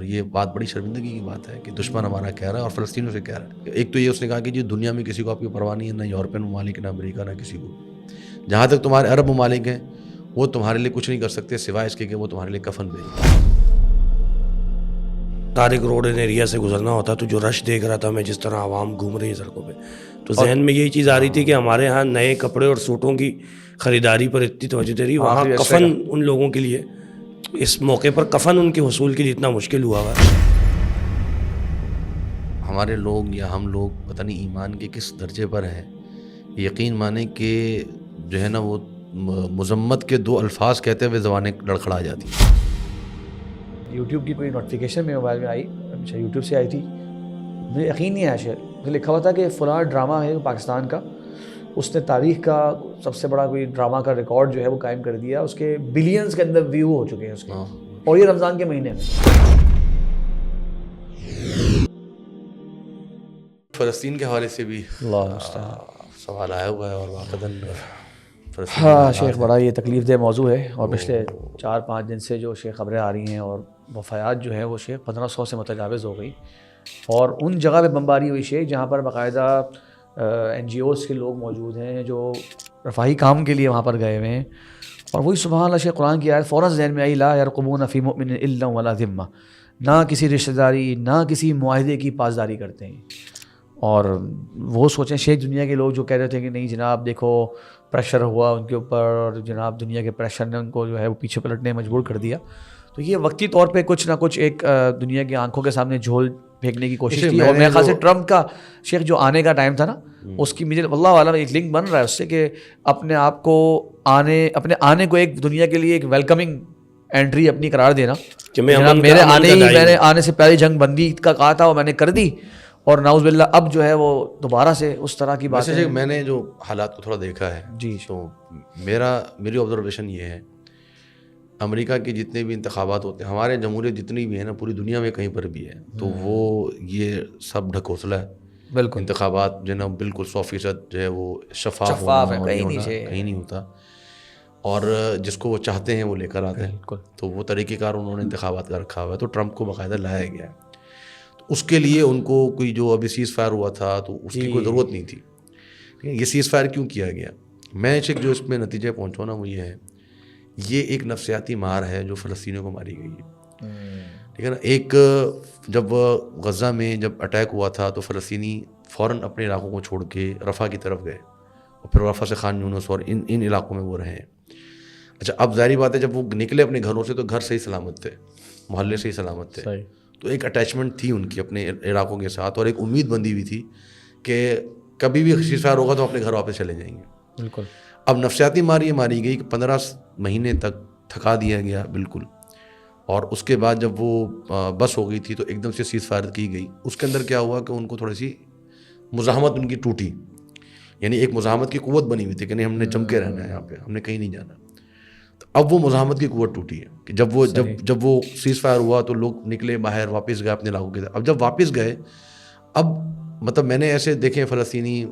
یہ بات بڑی شرمندگی کی بات ہے کہ دشمن ہمارا کہہ رہا ہے اور فلسطینیوں سے کہہ رہا ہے. ایک تو یہ اس نے کہا کہ جی دنیا میں کسی کو آپ کی پرواہ نہیں ہے, نہ یورپین ممالک, نہ امریکہ, نہ کسی کو. جہاں تک تمہارے عرب ممالک ہیں وہ تمہارے لیے کچھ نہیں کر سکتے سوائے اس کے کہ وہ تمہارے لیے کفن بھیجیں. طارق روڈ ایریا سے گزرنا ہوتا تو جو رش دیکھ رہا تھا میں, جس طرح عوام گھوم رہی ہے سڑکوں پہ, تو ذہن میں یہی چیز آ رہی تھی کہ ہمارے ہاں نئے کپڑے اور سوٹوں کی خریداری پر اتنی توجہ دے رہی, وہاں کفن ان لوگوں کے لیے اس موقع پر کفن ان کے حصول کے لیے اتنا مشکل ہوا ہے. ہمارے لوگ یا ہم لوگ پتہ نہیں ایمان کے کس درجے پر ہیں. یقین مانیں کہ جو ہے نا وہ مذمت کے 2 الفاظ کہتے ہوئے زبانیں لڑکھڑا جاتی ہیں. یوٹیوب کی کوئی نوٹیفیکیشن میرے موبائل میں آئی, اچھا یوٹیوب سے آئی تھی, مجھے یقین نہیں آیا شاید. مجھے لکھا ہوا تھا کہ فلاں ڈرامہ ہے پاکستان کا, اس نے تاریخ کا سب سے بڑا کوئی ڈرامہ کا ریکارڈ جو ہے وہ قائم کر دیا, اس کے بلینز کے اندر ویو ہو چکے ہیں اس کے, اور یہ رمضان کے مہینے میں. فلسطین کے حوالے سے بھی سوال آیا ہوا ہے اور واقعاً ہاں شیخ بڑا یہ تکلیف دہ موضوع ہے, اور پچھلے 4-5 دن سے جو شیخ خبریں آ رہی ہیں اور وفیات جو ہیں وہ شیخ 1500 سے متجاوز ہو گئی, اور ان جگہ پہ بمباری ہوئی شیخ جہاں پر باقاعدہ NGOs کے لوگ موجود ہیں جو رفاہی کام کے لیے وہاں پر گئے ہوئے ہیں. اور وہی سبحان اللہ شیخ قرآن کی آیت فوراً ذہن میں آئی, لا یرقبون فی مؤمن الا ولا ذمہ, نہ کسی رشتہ داری نہ کسی معاہدے کی پاسداری کرتے ہیں. اور وہ سوچیں شیخ دنیا کے لوگ جو کہہ رہے تھے کہ نہیں جناب دیکھو پریشر ہوا ان کے اوپر, اور جناب دنیا کے پریشر نے ان کو جو ہے وہ پیچھے پلٹنے مجبور کر دیا, تو یہ وقتی طور پہ کچھ نہ کچھ ایک دنیا کی آنکھوں کے سامنے جھول پھینکنے کی کوشش کی. اور میرے خیال سے ٹرمپ کا شیخ جو آنے کا ٹائم تھا نا, اس کی مجھے واللہ عالم ایک لنک بن رہا ہے اس سے کہ اپنے آپ کو اپنے آنے کو ایک دنیا کے لیے ایک ویلکمنگ انٹری اپنی قرار دینا کہ میرے آنے سے پہلے جنگ بندی کا کہا تھا وہ میں نے کر دی, اور نعوذ باللہ اب جو ہے وہ دوبارہ سے اس طرح کی بات ہے. میں نے جو حالات کو تھوڑا دیکھا ہے جی, تو میری آبزرویشن یہ ہے, امریکہ کے جتنے بھی انتخابات ہوتے ہیں, ہمارے جمہوریت جتنی بھی ہیں نا پوری دنیا میں کہیں پر بھی ہے, تو وہ یہ سب ڈھکوسلا ہے. بالکل انتخابات جو ہے نا بالکل 100% جو ہے وہ شفاف ہے, کہیں نہیں ہوتا, اور جس کو وہ چاہتے ہیں وہ لے کر آتے ہیں. تو وہ طریقہ کار انہوں نے انتخابات کا رکھا ہوا ہے, تو ٹرمپ کو باقاعدہ لایا گیا ہے. اس کے لیے ان کو کوئی جو ابھی سیز فائر ہوا تھا تو اس کی کوئی ضرورت نہیں تھی. یہ سیز فائر کیوں کیا گیا؟ میں جو اس میں نتیجہ پہنچا نا وہ یہ ہے, یہ ایک نفسیاتی مار ہے جو فلسطینیوں کو ماری گئی ہے. ٹھیک ہے نا. ایک جب غزہ میں جب اٹیک ہوا تھا تو فلسطینی فوراً اپنے علاقوں کو چھوڑ کے رفح کی طرف گئے, اور پھر رفح سے خان یونس اور ان علاقوں میں وہ رہے ہیں. اچھا اب ظاہری بات ہے جب وہ نکلے اپنے گھروں سے تو گھر سے ہی سلامت تھے, محلے سے ہی سلامت تھے, تو ایک اٹیچمنٹ تھی ان کی اپنے علاقوں کے ساتھ, اور ایک امید بندی بھی تھی کہ کبھی بھی سیز فائر ہوگا تو اپنے گھر واپس چلے جائیں گے. بالکل. اب نفسیاتی ماری گئی کہ 15 مہینے تک تھکا دیا گیا بالکل, اور اس کے بعد جب وہ بس ہو گئی تھی تو ایک دم سے سیز فائر کی گئی. اس کے اندر کیا ہوا کہ ان کو تھوڑی سی مزاحمت ان کی ٹوٹی, یعنی ایک مزاحمت کی قوت بنی ہوئی تھی کہ نہیں ہم نے جم کے رہنا ہے یہاں پہ, ہم نے کہیں نہیں جانا. تو اب وہ مزاحمت کی قوت ٹوٹی ہے کہ جب وہ سیز فائر ہوا تو لوگ نکلے باہر, واپس گئے اپنے علاقوں کے. اب جب واپس گئے, اب مطلب میں نے ایسے دیکھے فلسطینی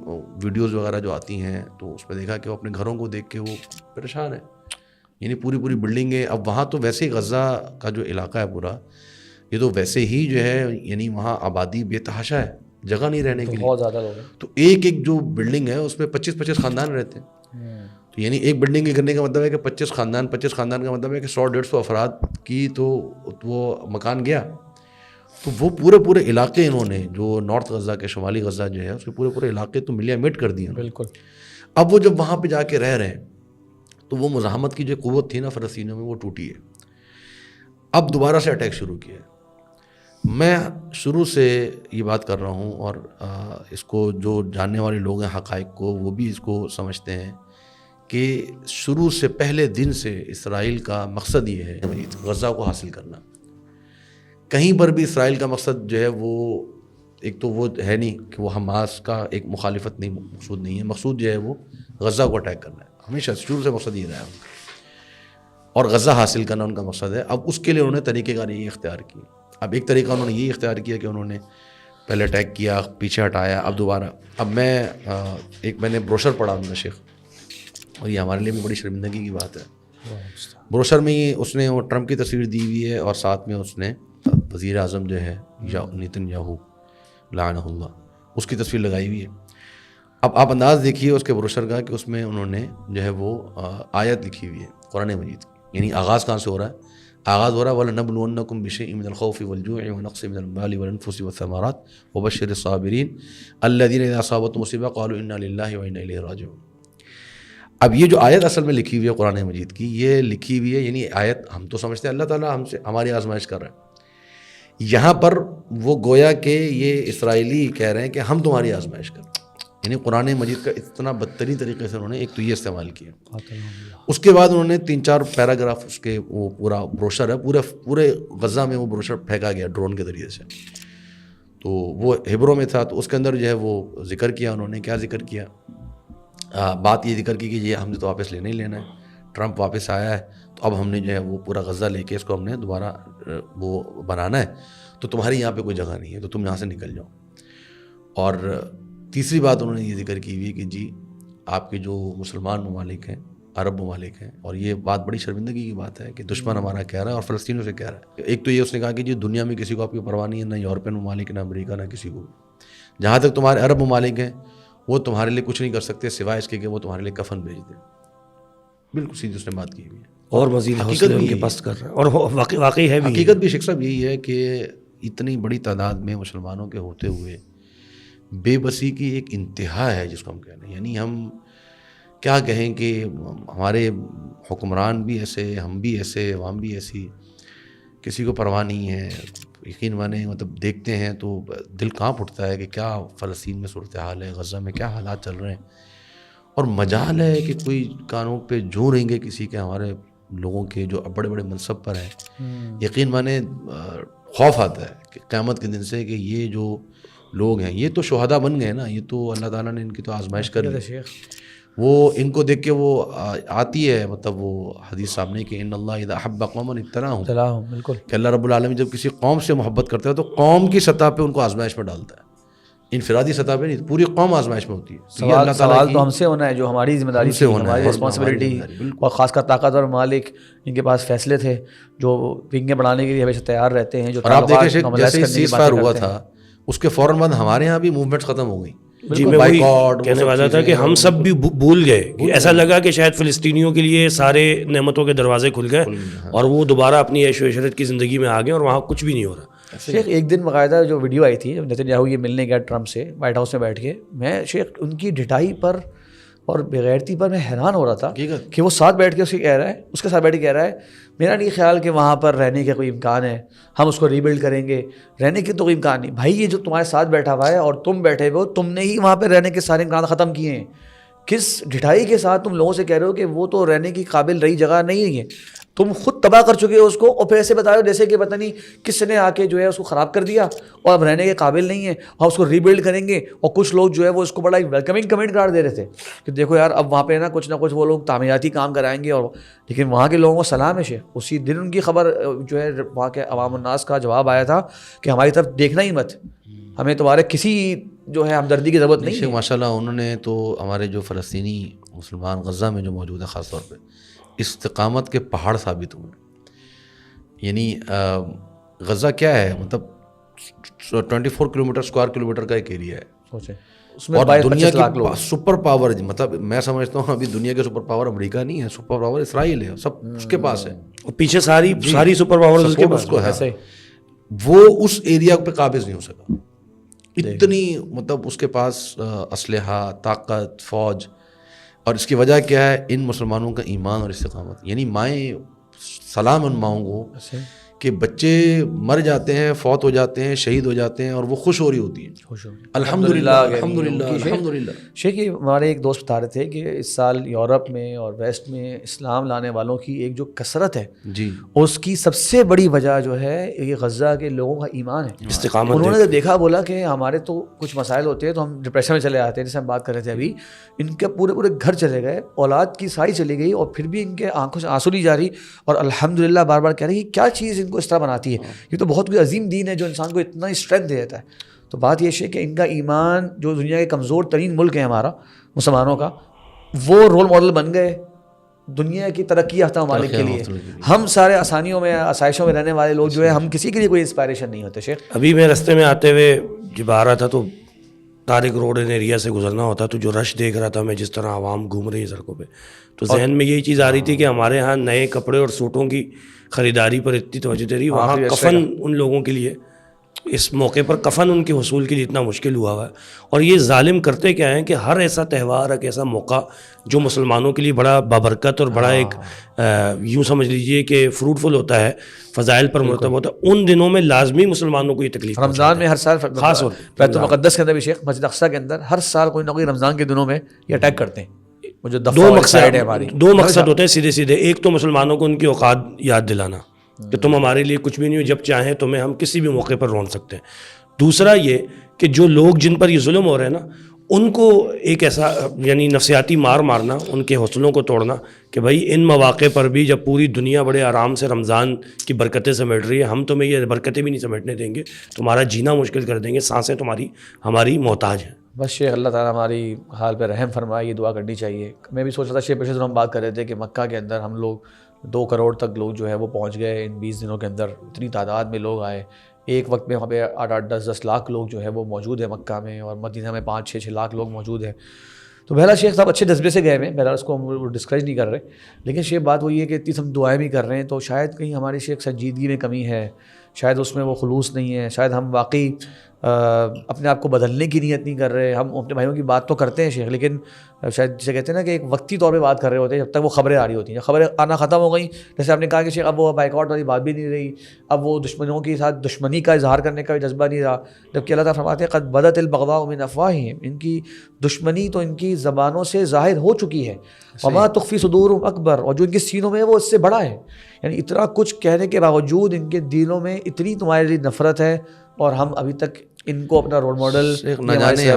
ویڈیوز وغیرہ جو آتی ہیں تو اس میں دیکھا کہ وہ اپنے گھروں کو دیکھ کے وہ پریشان ہیں, یعنی پوری بلڈنگیں. اب وہاں تو ویسے ہی غزہ کا جو علاقہ ہے پورا, یہ تو ویسے ہی جو ہے یعنی وہاں آبادی بے تحاشا ہے, جگہ نہیں رہنے کے لیے, بہت زیادہ لوگ ہیں. تو ایک جو بلڈنگ ہے اس میں 25 خاندان رہتے ہیں. تو یعنی ایک بلڈنگ کے کرنے کا مطلب ہے کہ 25 خاندان کا مطلب ہے کہ 100-150 افراد کی تو وہ مکان گیا. تو وہ پورے علاقے انہوں نے جو نارتھ غزہ کے شمالی غزہ جو ہے اس کے پورے علاقے تو ملیا میٹ کر دیے. بالکل. اب وہ جب وہاں پہ جا کے رہ رہے ہیں تو وہ مزاحمت کی جو قوت تھی نا فلسطینیوں میں وہ ٹوٹی ہے. اب دوبارہ سے اٹیک شروع کیا ہے. میں شروع سے یہ بات کر رہا ہوں, اور اس کو جو جاننے والے لوگ ہیں حقائق کو وہ بھی اس کو سمجھتے ہیں کہ شروع سے پہلے دن سے اسرائیل کا مقصد یہ ہے غزہ کو حاصل کرنا. کہیں پر بھی اسرائیل کا مقصد جو ہے وہ ایک تو وہ ہے نہیں کہ وہ حماس کا ایک مخالفت نہیں, مقصود نہیں ہے. مقصود جو ہے وہ غزہ کو اٹیک کرنا ہے, ہمیشہ شروع سے مقصد یہ رہا ہے, اور غزہ حاصل کرنا ان کا مقصد ہے. اب اس کے لیے انہوں نے طریقہ کار یہ اختیار کی. اب ایک طریقہ انہوں نے یہ اختیار کیا کہ انہوں نے پہلے اٹیک کیا, پیچھے ہٹایا, اب دوبارہ. اب میں نے بروشر پڑھا ان کا شیخ, اور یہ ہمارے لیے بھی بڑی شرمندگی کی بات ہے. بروشر میں اس نے وہ ٹرمپ کی تصویر دی ہوئی ہے, اور ساتھ میں اس نے وزیر اعظم جو ہے نیتن یاہو لعنہ اللہ، اس کی تصویر لگائی ہوئی ہے. اب آپ انداز دیکھیے اس کے بروشر کا کہ اس میں انہوں نے جو ہے وہ آیت لکھی ہوئی ہے قرآن مجید کی. یعنی آغاز کہاں سے ہو رہا ہے؟ آغاز ہو رہا ہے وَلَنَبْلُوَنَّكُمْ بِشَيْءٍ مِّنَ الْخَوْفِ وَالْجُوعِ وَنَقْصٍ مِّنَ الْأَمْوَالِ وَالْأَنفُسِ وَالثَّمَرَاتِ وَبَشِّرِ الصَّابِرِينَ الَّذِينَ إِذَا أَصَابَتْهُمْ مُصِيبَةٌ قَالُوا إِنَّا لِلَّهِ وَإِنَّا إِلَيْهِ راجعون. اب یہ جو آیت اصل میں لکھی ہوئی ہے قرآن مجید کی، یہ لکھی ہوئی ہے یعنی آیت ہم تو سمجھتے ہیں اللہ تعالیٰ ہم سے ہماری آزمائش کر رہا ہے. یہاں پر وہ گویا کہ یہ اسرائیلی کہہ رہے ہیں کہ ہم تمہاری آزمائش کر رہے ہیں. یعنی قرآن مجید کا اتنا بدترین طریقے سے انہوں نے ایک تو یہ استعمال کیا. اس کے بعد انہوں نے 3-4 پیراگراف اس کے وہ پورا بروشر ہے، پورے غزہ میں وہ بروشر پھینکا گیا ڈرون کے ذریعے سے. تو وہ ہبرو میں تھا، تو اس کے اندر جو ہے وہ ذکر کیا انہوں نے. کیا ذکر کیا؟ بات یہ ذکر کی کہ یہ ہم نے تو واپس لینا ہی لینا ہے. ٹرمپ واپس آیا ہے تو اب ہم نے جو ہے وہ پورا غزہ لے کے اس کو ہم نے دوبارہ وہ بنانا ہے، تو تمہاری یہاں پہ کوئی جگہ نہیں ہے، تو تم یہاں سے نکل جاؤ. اور تیسری بات انہوں نے یہ ذکر کی ہوئی کہ جی آپ کے جو مسلمان ممالک ہیں، عرب ممالک ہیں، اور یہ بات بڑی شرمندگی کی بات ہے کہ دشمن ہمارا کہہ رہا ہے اور فلسطینیوں سے کہہ رہا ہے. ایک تو یہ اس نے کہا کہ جی دنیا میں کسی کو آپ کی پرواہ نہیں ہے، نہ یورپین ممالک، نہ امریکہ، نہ کسی کو. جہاں تک تمہارے عرب ممالک ہیں وہ تمہارے لیے کچھ نہیں کر سکتے سوائے اس کے کہ وہ تمہارے لیے کفن بھیج دیں. بالکل سیدھی اس نے بات کی ہوئی ہے. اور مزید حقیقت ان کے پاس کر رہا ہے، اور واقعی ہے بھی. حقیقت بھی شیخ صاحب یہی ہے کہ اتنی بڑی تعداد میں مسلمانوں کے ہوتے ہوئے بے بسی کی ایک انتہا ہے جس کو ہم کہہ رہے ہیں. یعنی ہم کیا کہیں کہ ہمارے حکمران بھی ایسے، ہم بھی ایسے، عوام بھی ایسی، کسی کو پرواہ نہیں ہے. یقین مانیں مطلب دیکھتے ہیں تو دل کانپ اٹھتا ہے کہ کیا فلسطین میں صورتحال ہے، غزہ میں کیا حالات چل رہے ہیں. اور مجال ہے کہ کوئی کانوں پہ جو رہیں گے کسی کے، ہمارے لوگوں کے جو بڑے بڑے منصب پر ہیں. یقین مانیں خوف آتا ہے کہ قیامت کے دن سے کہ یہ جو لوگ ہیں یہ تو شہداء بن گئے نا، یہ تو اللہ تعالیٰ نے ان کی تو آزمائش کر لی. وہ ان کو دیکھ کے وہ آتی ہے مطلب وہ حدیث سامنے کہ ان اللہ اذا احب قوما ابتلاهم. بالکل کہ اللہ رب العالمین جب کسی قوم سے محبت کرتا ہے تو قوم کی سطح پہ ان کو آزمائش میں ڈالتا ہے، انفرادی سطح پہ نہیں، پوری قوم آزمائش میں ہوتی ہے. سوال تو ہم سے ہونا ہے، جو ہماری ذمہ داری سے ہماری رسپانسبلٹی، اور خاص کر طاقتور ممالک ان کے پاس فیصلے تھے جو ونگیں بڑھانے کے لیے ہمیشہ تیار رہتے ہیں. جو آپ دیکھیں جیسے سیز فائر ہوا تھا اس کے فوراً بعد ہمارے ہاں بھی موومنٹس ختم ہو گئی. جی میں وہی کہنے والا تھا کہ ہم سب بھی بھول گئے کہ ایسا لگا کہ شاید فلسطینیوں کے لیے سارے نعمتوں کے دروازے کھل گئے اور وہ دوبارہ اپنی عیش و عشرت کی زندگی میں آ گئے اور وہاں کچھ بھی نہیں ہو رہا. شیخ ایک دن باقاعدہ جو ویڈیو آئی تھی نیتن یاہو یہ ملنے گیا ٹرمپ سے وائٹ ہاؤس میں بیٹھ کے، میں شیخ ان کی ڈھٹائی پر اور بغیرتی پر میں حیران ہو رہا تھا کہ وہ ساتھ بیٹھ کے اس کے ساتھ بیٹھ کے کہہ رہا ہے میرا نہیں خیال کہ وہاں پر رہنے کا کوئی امکان ہے، ہم اس کو ری بلڈ کریں گے، رہنے کی تو کوئی امکان نہیں. بھائی یہ جو تمہارے ساتھ بیٹھا ہوا ہے اور تم بیٹھے ہوئے ہو، تم نے ہی وہاں پہ رہنے کے سارے امکانات ختم کیے ہیں. کس ڈھٹائی کے ساتھ تم لوگوں سے کہہ رہے ہو کہ وہ تو رہنے کی قابل رہی جگہ نہیں ہے، تم خود تباہ کر چکے ہو اس کو، اور پھر ایسے بتا رہے ہو جیسے کہ پتہ نہیں کس نے آ کے جو ہے اس کو خراب کر دیا اور اب رہنے کے قابل نہیں ہے اور اس کو ری بلڈ کریں گے. اور کچھ لوگ جو ہے وہ اس کو بڑا ویلکمنگ کمنٹ قرار دے رہے تھے کہ دیکھو یار اب وہاں پہ نہ کچھ وہ لوگ تعمیراتی کام کرائیں گے. اور لیکن وہاں کے لوگوں کو سلام ہے شیخ، اسی دن ان کی خبر جو ہے وہاں کے عوام الناس کا جواب آیا تھا کہ ہماری طرف دیکھنا ہی مت، ہمیں تمہارے کسی جو ہے ہمدردی کی ضرورت نہیں ہے. ماشاء اللہ انہوں نے تو ہمارے جو فلسطینی مسلمان غزہ میں جو موجود ہیں خاص طور پہ استقامت کے پہاڑ ثابت ہوئے. یعنی غزہ کیا ہے مطلب 24 کلومیٹر اسکوائر کلومیٹر کا ایک ایریا ہے، اور دنیا کی سپر پاور، مطلب میں سمجھتا ہوں ابھی دنیا کے سپر پاور امریکہ نہیں ہے، سپر پاور اسرائیل ہے، سب اس کے پاس ہے، اور پیچھے ساری سپر پاور اس کے پاس ہے. وہ اس ایریا پہ قابض نہیں ہو سکا، اتنی مطلب اس کے پاس اسلحہ، طاقت، فوج. اور اس کی وجہ کیا ہے؟ ان مسلمانوں کا ایمان اور استقامت. یعنی مائیں سلام ان ماؤں کو کہ بچے مر جاتے ہیں، فوت ہو جاتے ہیں، شہید ہو جاتے ہیں اور وہ خوش ہو رہی ہوتی ہیں، الحمدللہ الحمدللہ الحمدللہ. شیخ ہمارے ایک دوست بتا رہے تھے کہ اس سال یورپ میں اور ویسٹ میں اسلام لانے والوں کی ایک جو کثرت ہے جی اس کی سب سے بڑی وجہ جو ہے یہ غزہ کے لوگوں کا ایمان ہے، استقامت. انہوں نے جب دیکھا بولا کہ ہمارے تو کچھ مسائل ہوتے ہیں تو ہم ڈپریشن میں چلے آتے ہیں، جیسے ہم بات کر رہے تھے ابھی، ان کے پورے گھر چلے گئے، اولاد کی ساری چلی گئی اور پھر بھی ان کے آنکھوں سے آنسو نہیں جاری، اور الحمدللہ بار بار کہہ رہے ہیں کیا چیز ان کو اس طرح بناتی ہے. یہ تو بہت کوئی عظیم دین ہے جو انسان کو اتنا اسٹرینتھ دے دیتا ہے. تو بات یہ ہے کہ ان کا ایمان، جو دنیا کے کمزور ترین ملک ہے ہمارا مسلمانوں کا، وہ رول ماڈل بن گئے دنیا کی ترقی یافتہ ممالک کے لیے، ہم سارے آسانیوں میں آسائشوں میں رہنے والے لوگ جو ہے ہم کسی کے لیے کوئی انسپائریشن نہیں ہوتے شیخ. ابھی میں رستے میں آتے ہوئے جب آ رہا تھا تو طارق روڈ ایریا سے گزرنا ہوتا تو جو رش دیکھ رہا تھا میں، جس طرح عوام گھوم رہی ہے سڑکوں پہ، تو ذہن میں یہی چیز آ رہی تھی کہ ہمارے ہاں نئے کپڑے اور سوٹوں کی خریداری پر اتنی توجہ دے رہی، وہاں کفن ان لوگوں کے لیے اس موقع پر کفن ان کے حصول کے لیے اتنا مشکل ہوا ہے. اور یہ ظالم کرتے کیا ہیں کہ ہر ایسا تہوار، ایک ایسا موقع جو مسلمانوں کے لیے بڑا بابرکت اور بڑا ایک یوں سمجھ لیجئے کہ فروٹفل ہوتا ہے، فضائل پر مرتب ہوتا ہے، ان دنوں میں لازمی مسلمانوں کو یہ تکلیف رمضان میں ہر سال خاص طور بیت المقدس کے اندر بھی شیخ، مسجد اقصیٰ کے اندر ہر سال کوئی نہ کوئی رمضان کے دنوں میں یہ اٹیک کرتے ہیں. جو دو مقصد ہوتے ہیں سیدھے سیدھے. ایک تو مسلمانوں کو ان کی اوقات یاد دلانا کہ تم ہمارے لیے کچھ بھی نہیں ہو، جب چاہیں تمہیں ہم کسی بھی موقع پر رون سکتے ہیں. دوسرا یہ کہ جو لوگ جن پر یہ ظلم ہو رہے ہیں نا، ان کو ایک ایسا یعنی نفسیاتی مارنا، ان کے حوصلوں کو توڑنا کہ بھائی ان مواقع پر بھی جب پوری دنیا بڑے آرام سے رمضان کی برکتیں سمیٹ رہی ہے، ہم تمہیں یہ برکتیں بھی نہیں سمیٹنے دیں گے، تمہارا جینا مشکل کر دیں گے، سانسیں تمہاری ہماری محتاج ہیں. بس شیخ اللہ تعالیٰ ہماری حال پہ رحم فرمائے، یہ دعا کرنی چاہیے. میں بھی سوچ رہا تھا شیخ پیشے ہم بات کر رہے تھے کہ مکہ کے اندر ہم لوگ 2 کروڑ تک لوگ جو ہے وہ پہنچ گئے ان 20 دنوں کے اندر. اتنی تعداد میں لوگ آئے، ایک وقت میں وہاں پہ 8-8 10-10 لاکھ لوگ جو ہے وہ موجود ہیں مکہ میں، اور مدینہ میں 5-6 لاکھ لوگ موجود ہیں. تو بہرحال شیخ صاحب اچھے جذبے سے گئے ہوئے ہیں، بہرحال اس کو ہم ڈسکریج نہیں کر رہے، لیکن شیخ بات وہی ہے کہ اتنی ہم دعائیں بھی کر رہے ہیں تو شاید کہیں ہماری شیخ سنجیدگی میں کمی ہے، شاید اس میں وہ خلوص نہیں ہے، شاید ہم واقعی اپنے آپ کو بدلنے کی نیت نہیں کر رہے. ہم اپنے بھائیوں کی بات تو کرتے ہیں شیخ، لیکن شاید جسے کہتے ہیں نا کہ ایک وقتی طور پہ بات کر رہے ہوتے ہیں جب تک وہ خبریں آ رہی ہوتی ہیں. جب خبریں آنا ختم ہو گئیں، جیسے آپ نے کہا کہ شیخ اب وہ بائیکاٹ والی بات بھی نہیں رہی، اب وہ دشمنوں کے ساتھ دشمنی کا اظہار کرنے کا جذبہ نہیں رہا، جبکہ اللہ تعالیٰ فرماتے ہیں قد بدت البغضاء من افواہہم، ان کی دشمنی تو ان کی زبانوں سے ظاہر ہو چکی ہے. وما تخفی صدورہم اکبر، اور جو ان کے سینوں میں ہے وہ اس سے بڑا ہے. یعنی اتنا کچھ کہنے کے باوجود ان کے دلوں میں اتنی تمہارے لیے نفرت ہے، اور ہم ابھی تک ان کو اپنا رول ماڈل نہ جانے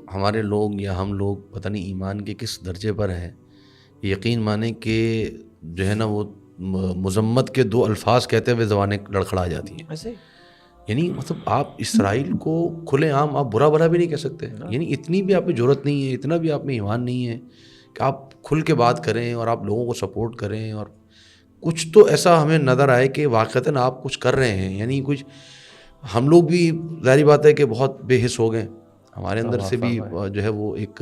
ہمارے لوگ یا ہم لوگ پتہ نہیں ایمان کے کس درجے پر ہیں. یقین مانیں کہ جو ہے نا وہ مذمت کے 2 الفاظ کہتے ہوئے زبانیں لڑکھڑا جاتی ہیں. ایسے یعنی مطلب آپ اسرائیل کو کھلے عام آپ برا بھی نہیں کہہ سکتے. یعنی اتنی بھی آپ میں جرأت نہیں ہے، اتنا بھی آپ میں ایمان نہیں ہے کہ آپ کھل کے بات کریں اور آپ لوگوں کو سپورٹ کریں، اور کچھ تو ایسا ہمیں نظر آئے کہ واقعتاً آپ کچھ کر رہے ہیں. یعنی کچھ ہم لوگ بھی ظاہری بات ہے کہ بہت بے حس ہو گئے، ہمارے اندر سے بھی جو ہے وہ ایک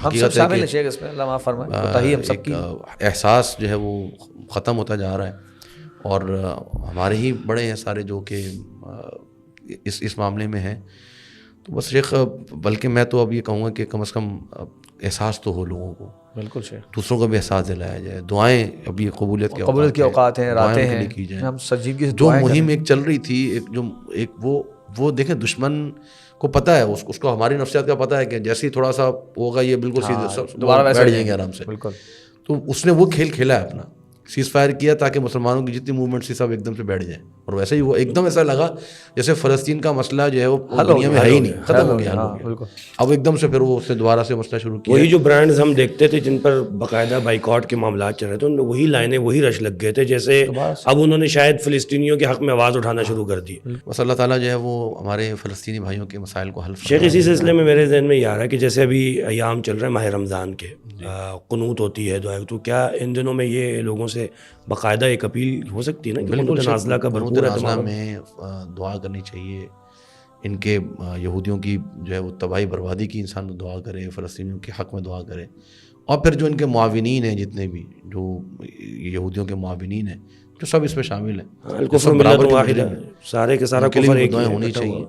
حقیقت ہے کہ احساس جو ہے وہ ختم ہوتا جا رہا ہے، اور ہمارے ہی بڑے ہیں سارے جو کہ اس معاملے میں ہیں. تو بس شیخ بلکہ میں تو اب یہ کہوں گا کہ کم از کم احساس تو ہو لوگوں کو، بالکل شیخ، دوسروں کو بھی احساس دلایا جائے. دعائیں ابھی قبولیت کے اوقات ہیں، راتیں ہیں، کی جائیں. ہم سنجیدگی سے جو مہم ایک چل رہی تھی، ایک وہ دیکھیں دشمن کو پتہ ہے، اس کو ہماری نفسیات کا پتہ ہے کہ جیسے ہی تھوڑا سا ہوگا یہ بالکل سیدھے دوبارہ بیٹھ جائیں گے آرام سے. بالکل. تو اس نے وہ کھیل کھیلا ہے اپنا، سیز فائر کیا تاکہ مسلمانوں کی جتنی موومنٹس تھی سب ایک دم سے بیٹھ جائیں. اور ویسے ہی وہ ایک دم ایسا لگا جیسے فلسطین کا مسئلہ جو ہے وہ دنیا میں ہے ہی نہیں، ختم ہو گیا. اب ایک دم سے پھر وہ اس نے دوبارہ سے مسئلہ شروع کیا. وہی جو برانڈز ہم دیکھتے تھے جن پر باقاعدہ بائیکاٹ کے معاملات چل رہے تھے، وہی لائنیں وہی رش لگ گئے تھے، جیسے اب انہوں نے شاید فلسطینیوں کے حق میں آواز اٹھانا شروع کر دی. بس اللہ تعالیٰ جو ہے وہ ہمارے فلسطینی بھائیوں کے مسائل کو حل. شیخ اسی سلسلے میں میرے ذہن میں یہ آ رہا ہے کہ جیسے ابھی ایام چل رہے ہیں ماہ رمضان کے، قنوت ہوتی ہے، دعائیں، تو کیا ان دنوں میں یہ لوگوں سے باقاعدہ ایک اپیل ہو سکتی ہے نا کہ قنوت نازلہ کا بھرپور اہتمام میں دعا کرنی چاہیے. ان کے یہودیوں کی جو ہے وہ تباہی بربادی کی انسان دعا کرے، فلسطینیوں کے حق میں دعا کرے، اور پھر جو ان کے معاونین ہیں، جتنے بھی جو یہودیوں کے معاونین ہیں، جو سب اس میں شامل ہیں، الکفر ملت واحدہ، سارے کے سارا کفر ایک دعائیں ہونی چاہیے.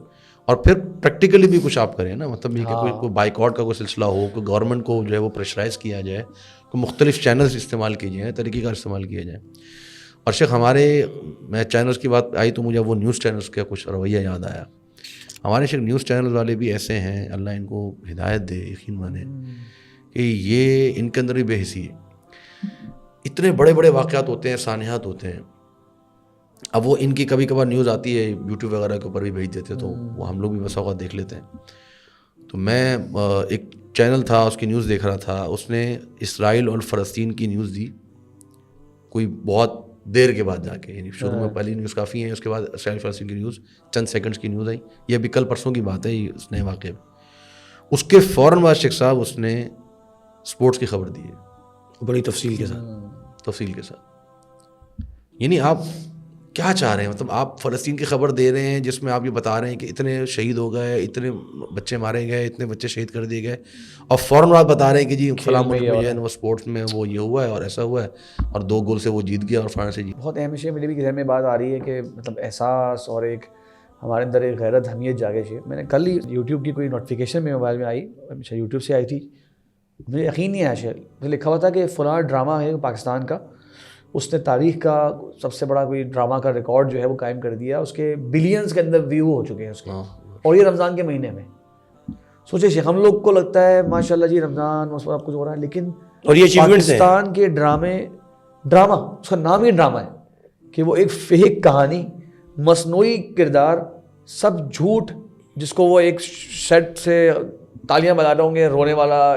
اور پھر پریکٹیکلی بھی کچھ آپ کریں نا، مطلب یہ کہ کوئی بائیکاٹ کا کوئی سلسلہ ہو، کوئی گورنمنٹ کو جو ہے وہ پریشرائز کیا جائے، کوئی مختلف چینلز استعمال کیے جائیں، طریقے کا استعمال کیا جائے. اور شیخ ہمارے میں چینلز کی بات آئی تو مجھے وہ نیوز چینلز کا کچھ رویہ یاد آیا. ہمارے شیخ نیوز چینلز والے بھی ایسے ہیں، اللہ ان کو ہدایت دے، یقین مانے کہ یہ ان کے اندر بھی بے حسی ہے. اتنے بڑے بڑے واقعات ہوتے ہیں، سانحات ہوتے ہیں. اب وہ ان کی کبھی کبھار نیوز آتی ہے یوٹیوب وغیرہ کے اوپر بھی بھیج دیتے، تو وہ ہم لوگ بھی بس اوقات دیکھ لیتے ہیں. تو میں ایک چینل تھا، اس کی نیوز دیکھ رہا تھا، اس نے اسرائیل اور فلسطین کی نیوز دی کوئی بہت دیر کے بعد جا کے، یعنی شروع میں پہلی نیوز کافی ہیں، اس کے بعد اسرائیل فلسطین کی نیوز چند سیکنڈز کی نیوز آئی. یہ ابھی کل پرسوں کی بات ہے، اس نئے واقعے میں. اس کے فوراً بعد شیخ صاحب اس نے اسپورٹس کی خبر دی ہے. بڑی تفصیل کے ساتھ. تفصیل کے ساتھ. یعنی آپ کیا چاہ رہے ہیں؟ مطلب آپ فلسطین کی خبر دے رہے ہیں جس میں آپ یہ بتا رہے ہیں کہ اتنے شہید ہو گئے, اتنے بچے مارے گئے, اتنے بچے شہید کر دیے گئے, اور فوراً آپ بتا رہے ہیں کہ جی فلاں ملک میں جو ہے وہ اسپورٹس میں وہ یہ ہوا ہے اور ایسا ہوا ہے اور 2 گول سے وہ جیت گیا اور فلاں سے جیت. بہت اہم ہے. میرے بھی ذہن میں بات آ رہی ہے کہ مطلب احساس اور ایک ہمارے اندر ایک غیرت حمیت جاگے چاہیے. میں نے کل ہی یوٹیوب کی کوئی نوٹیفیکیشن میں موبائل میں آئی, اچھا یوٹیوب سے آئی تھی, مجھے یقین نہیں آیا. شاید مجھے لکھا ہوا تھا کہ فلاں ڈرامہ ہے پاکستان کا, اس نے تاریخ کا سب سے بڑا کوئی ڈرامہ کا ریکارڈ جو ہے وہ قائم کر دیا, اس کے بلینز کے اندر ویو ہو چکے ہیں اس کے, اور یہ رمضان کے مہینے میں. سوچے شیخ, ہم لوگ کو لگتا ہے ماشاء اللہ جی رمضان اس وقت کچھ ہو رہا ہے, لیکن اور یہ پاکستان کے ڈرامہ اس کا نام ہی ڈرامہ ہے کہ وہ ایک فیک کہانی, مصنوعی کردار, سب جھوٹ, جس کو وہ ایک سیٹ سے تالیاں بجا رہے ہوں گے, رونے والا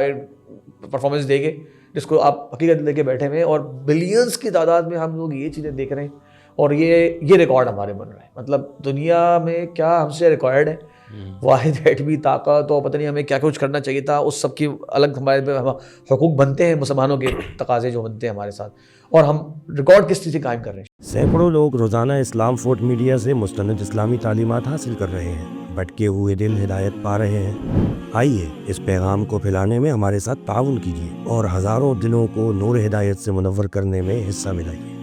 پرفارمنس دے گے, جس کو آپ حقیقت لے کے بیٹھے ہوئے ہیں, اور بلینس کی تعداد میں ہم لوگ یہ چیزیں دیکھ رہے ہیں, اور یہ ریکارڈ ہمارے بن رہے ہیں. مطلب دنیا میں کیا ہم سے ریکارڈ ہے, واحد ایٹمی طاقت, اور پتہ نہیں ہمیں کیا کچھ کرنا چاہیے تھا, اس سب کی الگ ہمارے حقوق بنتے ہیں, مسلمانوں کے تقاضے جو بنتے ہیں ہمارے ساتھ, اور ہم ریکارڈ کس چیز سے قائم کر رہے ہیں. سینکڑوں لوگ روزانہ اسلام فورٹ میڈیا سے مستند اسلامی تعلیمات حاصل کر رہے ہیں, بھٹکے ہوئے دل ہدایت پا رہے ہیں. آئیے اس پیغام کو پھیلانے میں ہمارے ساتھ تعاون کیجیے اور ہزاروں دلوں کو نور ہدایت سے منور کرنے میں حصہ ملائیے.